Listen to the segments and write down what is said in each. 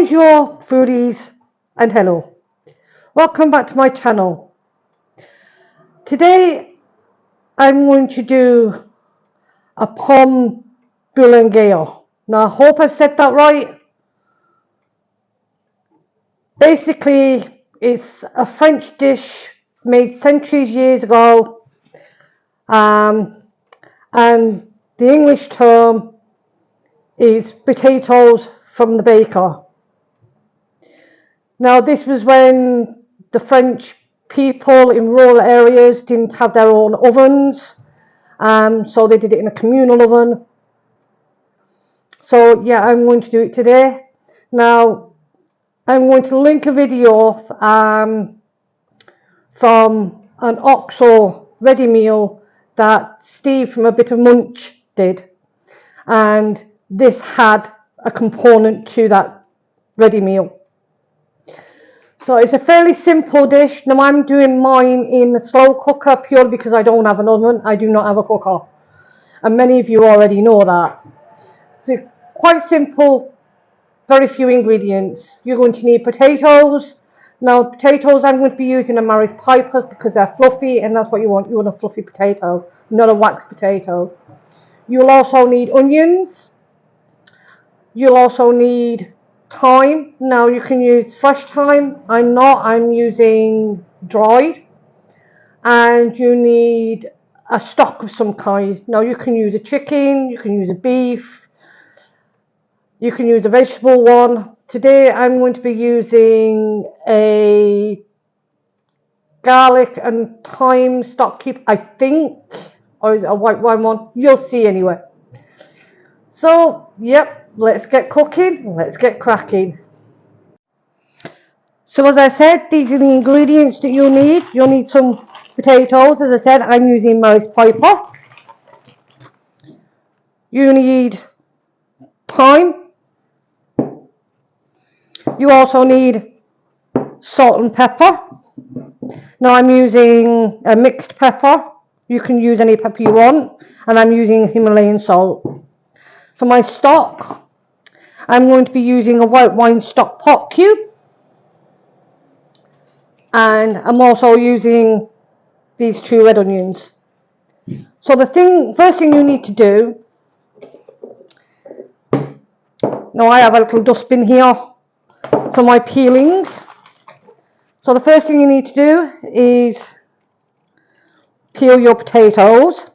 Bonjour foodies and hello. Welcome back to my channel. Today I'm going to do a pomme boulangere. Now I hope I've said that right. Basically it's a French dish made centuries years ago, and the English term is potatoes from the baker. Now this was when the French people in rural areas didn't have their own ovens, so they did it in a communal oven. So yeah, I'm going to do it today. Now I'm going to link a video from an OXO ready meal that Steve from A Bit of Munch did, and this had a component to that ready meal. So it's a fairly simple dish. Now I'm doing mine in the slow cooker purely because I don't have an oven. I do not have a cooker, and many of you already know that. So quite simple, very few ingredients. You're going to need potatoes. Now potatoes I'm going to be using a Maris Piper because they're fluffy, and that's what you want. You want a fluffy potato, not a wax potato. You'll also need onions. You'll also need thyme. Now you can use fresh thyme. I'm using dried. And you need a stock of some kind. Now you can use a chicken, you can use a beef, you can use a vegetable one. Today I'm going to be using a garlic and thyme stock cube, I think, or is it a white wine one? You'll see anyway. So yep, let's get cooking, let's get cracking. So as I said, these are the ingredients that you'll need. You'll need some potatoes. As I said, I'm using Maris Piper. You need thyme. You also need salt and pepper. Now I'm using a mixed pepper. You can use any pepper you want, and I'm using Himalayan salt. For my stock, I'm going to be using a white wine stock pot cube, and I'm also using these 2 red onions. So the first thing you need to do, now I have a little dustbin here for my peelings. So the first thing you need to do is peel your potatoes.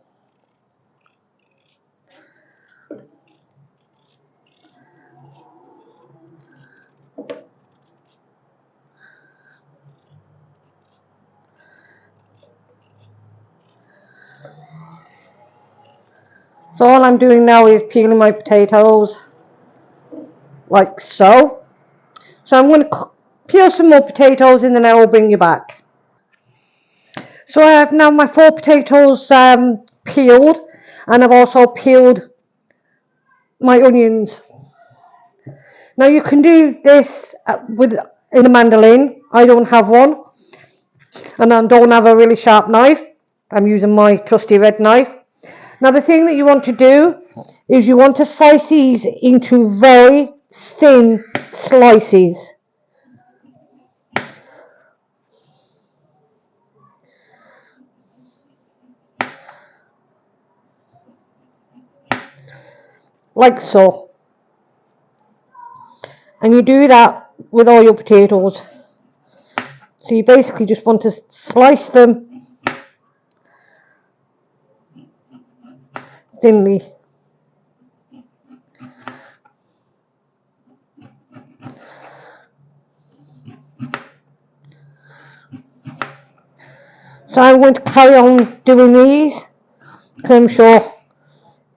So all I'm doing now is peeling my potatoes like so. So I'm going to peel some more potatoes and then I will bring you back. So I have now my 4 potatoes peeled, and I've also peeled my onions. Now you can do this in a mandolin. I don't have one, and I don't have a really sharp knife. I'm using my trusty red knife. Now the thing that you want to do is you want to slice these into very thin slices. Like so. And you do that with all your potatoes. So you basically just want to slice them thinly. So I'm going to carry on doing these, because I'm sure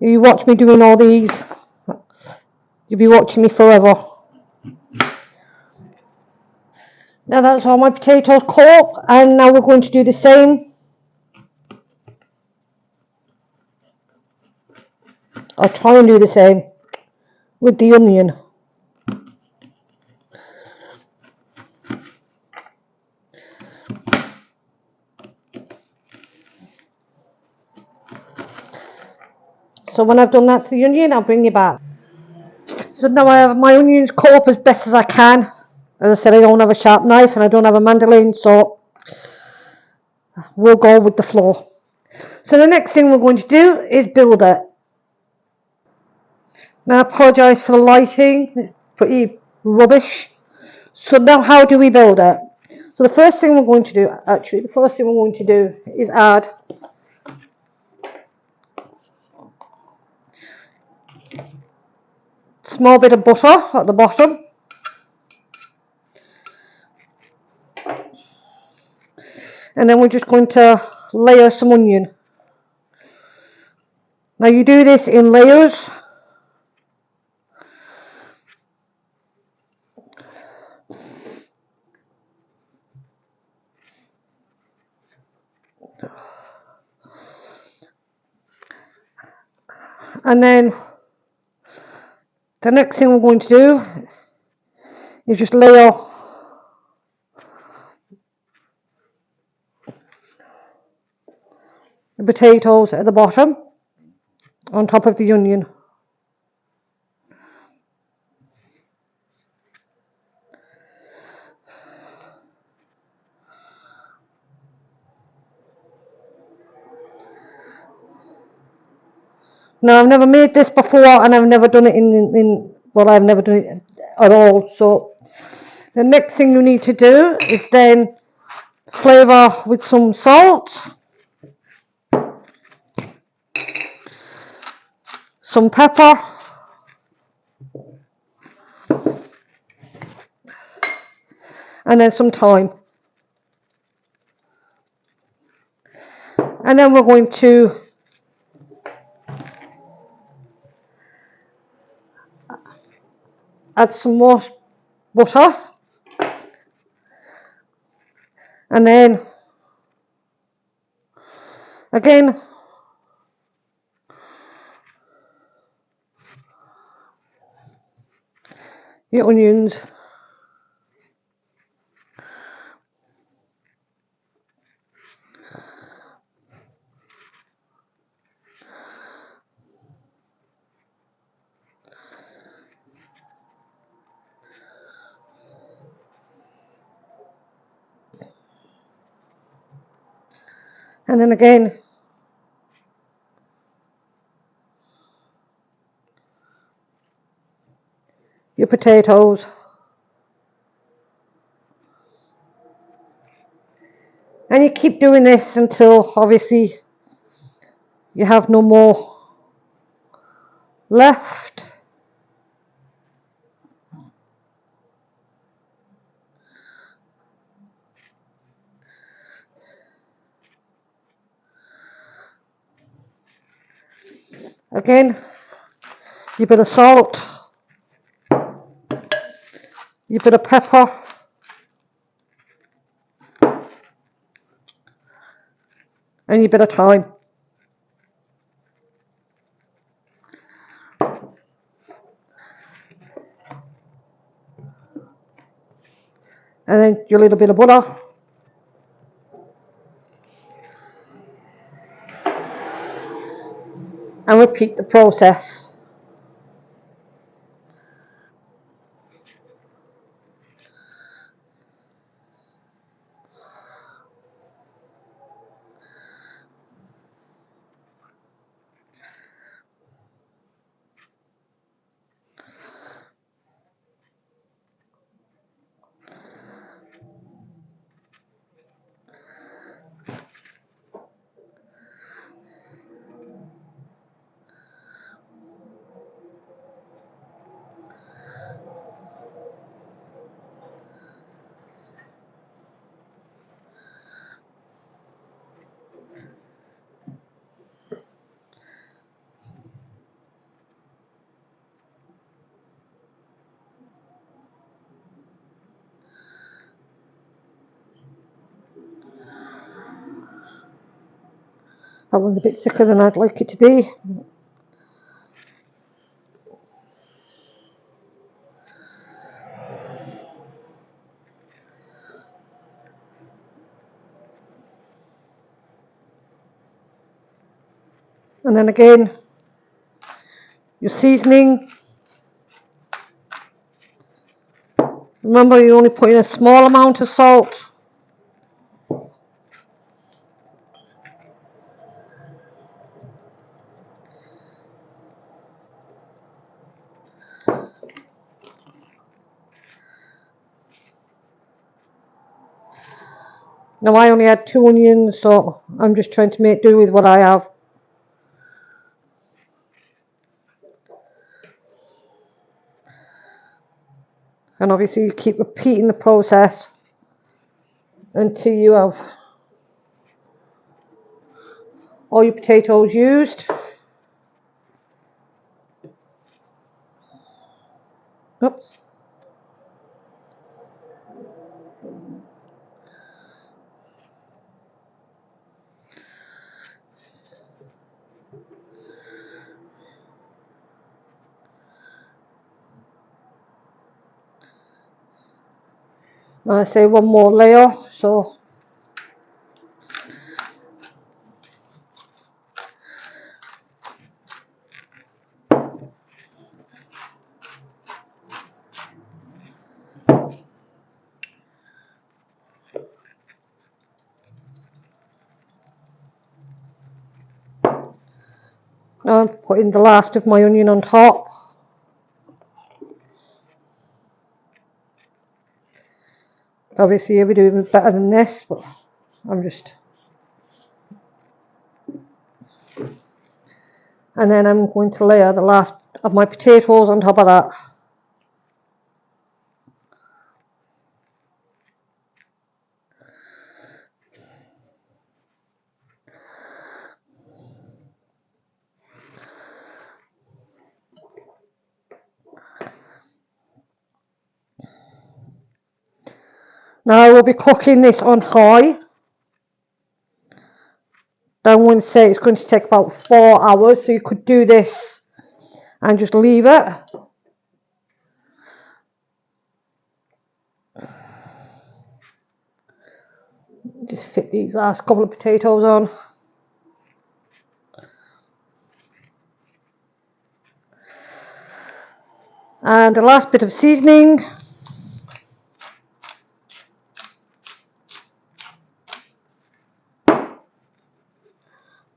if you watch me doing all these, you'll be watching me forever. Now that's all my potatoes cut up, and now we're going to do the same. I'll try and do the same with the onion. So when I've done that to the onion, I'll bring you back. So now I have my onions cut up as best as I can. As I said, I don't have a sharp knife and I don't have a mandolin, so we'll go with the flour. So the next thing we're going to do is build it. Now I apologise for the lighting, it's pretty rubbish. So now how do we build it? So the first thing we're going to do, is add a small bit of butter at the bottom. And then we're just going to layer some onion. Now you do this in layers. And then the next thing we're going to do is just layer the potatoes at the bottom on top of the onion. Now I've never made this before and I've never done it I've never done it at all. So the next thing you need to do is then flavour with some salt, some pepper, and then some thyme. And then we're going to add some more butter, and then again your onions, and then again your potatoes, and you keep doing this until obviously you have no more left. Again, your bit of salt, your bit of pepper, and your bit of thyme. And then your little bit of butter. And repeat the process. That one's a bit thicker than I'd like it to be. And then again, your seasoning. Remember, you only put in a small amount of salt. Now I only had 2 onions, so I'm just trying to make do with what I have. And obviously you keep repeating the process until you have all your potatoes used. Oops. I say one more layer, so now I'm putting the last of my onion on top. Obviously you'll be doing better than this, but I'm just... And then I'm going to layer the last of my potatoes on top of that. Now I will be cooking this on high. I'm going to say it's going to take about 4 hours, so you could do this and just leave it. Just fit these last couple of potatoes on. And the last bit of seasoning.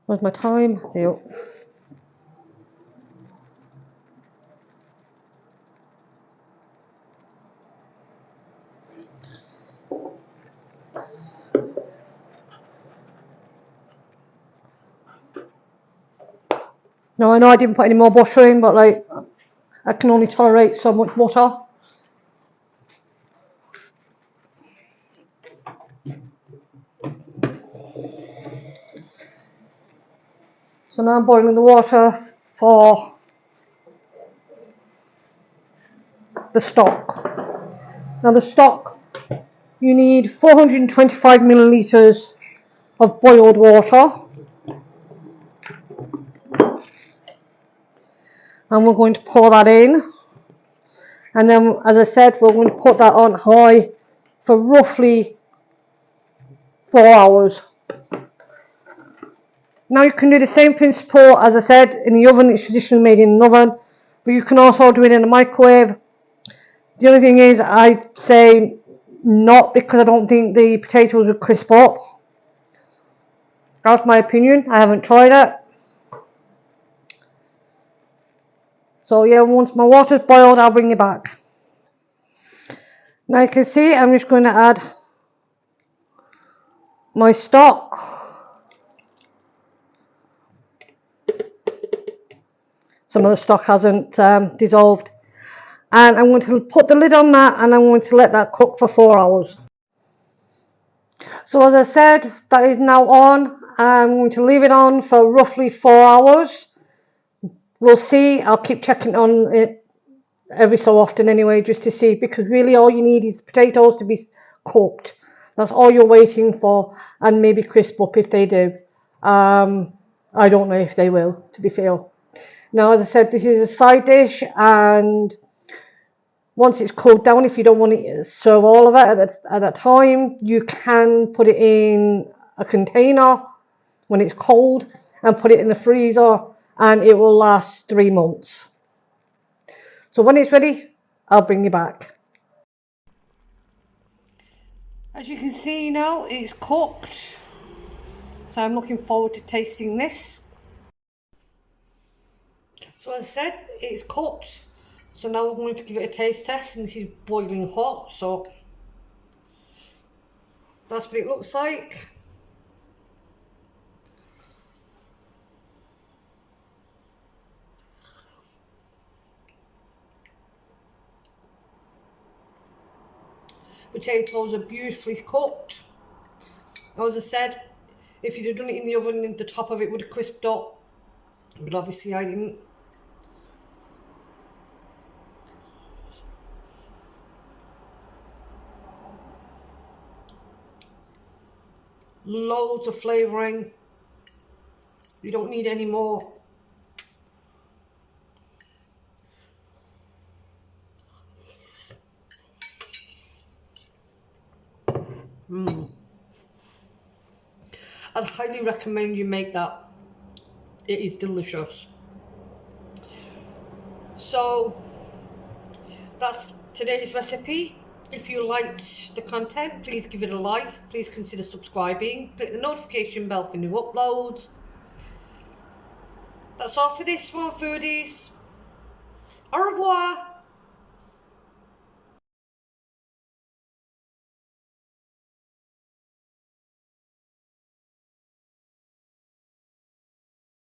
Where's my time? There you go. Now I know I didn't put any more butter in, but like I can only tolerate so much butter. So now I'm boiling the water for the stock. Now the stock, you need 425 millilitres of boiled water. And we're going to pour that in. And then, as I said, we're going to put that on high for roughly 4 hours. Now you can do the same principle, as I said, in the oven. It's traditionally made in an oven, but you can also do it in a microwave. The only thing is, I say not, because I don't think the potatoes would crisp up. That's my opinion. I haven't tried it. So yeah, once my water's boiled, I'll bring it back. Now you can see I'm just going to add my stock. Some of the stock hasn't dissolved. And I'm going to put the lid on that, and I'm going to let that cook for 4 hours. So as I said, that is now on. I'm going to leave it on for roughly 4 hours. We'll see. I'll keep checking on it every so often anyway, just to see, because really all you need is potatoes to be cooked. That's all you're waiting for, and maybe crisp up if they do. I don't know if they will, to be fair. Now, as I said, this is a side dish, and once it's cooled down, if you don't want to serve all of it at that time, you can put it in a container when it's cold and put it in the freezer, and it will last 3 months. So when it's ready, I'll bring you back. As you can see now, it's cooked. So I'm looking forward to tasting this. So as I said, it's cooked. So now we're going to give it a taste test, and this is boiling hot, so that's what it looks like. Potatoes are beautifully cooked. As I said, if you'd have done it in the oven, the top of it would have crisped up, but obviously I didn't. Loads of flavouring. You don't need any more. I'd highly recommend you make that. It is delicious. So that's today's recipe. If you liked the content, please give it a like. Please consider subscribing. Click the notification bell for new uploads. That's all for this one, foodies. Au revoir.